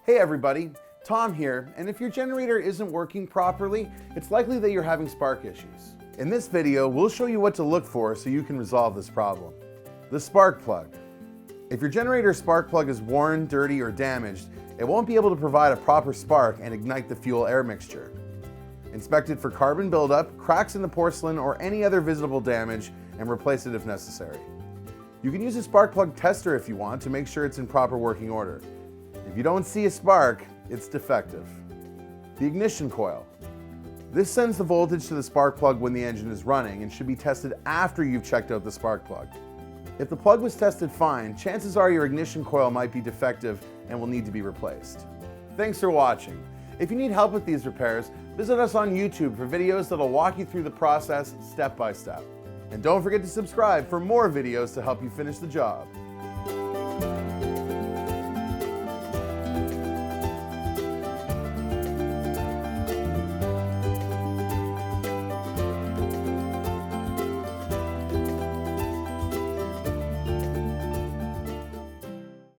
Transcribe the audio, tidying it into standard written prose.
Hey everybody, Tom here, and if your generator isn't working properly, it's likely that you're having spark issues. In this video, we'll show you what to look for so you can resolve this problem. The spark plug. If your generator's spark plug is worn, dirty, or damaged, it won't be able to provide a proper spark and ignite the fuel-air mixture. Inspect it for carbon buildup, cracks in the porcelain, or any other visible damage, and replace it if necessary. You can use a spark plug tester if you want to make sure it's in proper working order. If you don't see a spark, it's defective. The ignition coil. This sends the voltage to the spark plug when the engine is running and should be tested after you've checked out the spark plug. If the plug was tested fine, chances are your ignition coil might be defective and will need to be replaced. Thanks for watching. If you need help with these repairs, visit us on YouTube for videos that'll walk you through the process step by step. And don't forget to subscribe for more videos to help you finish the job.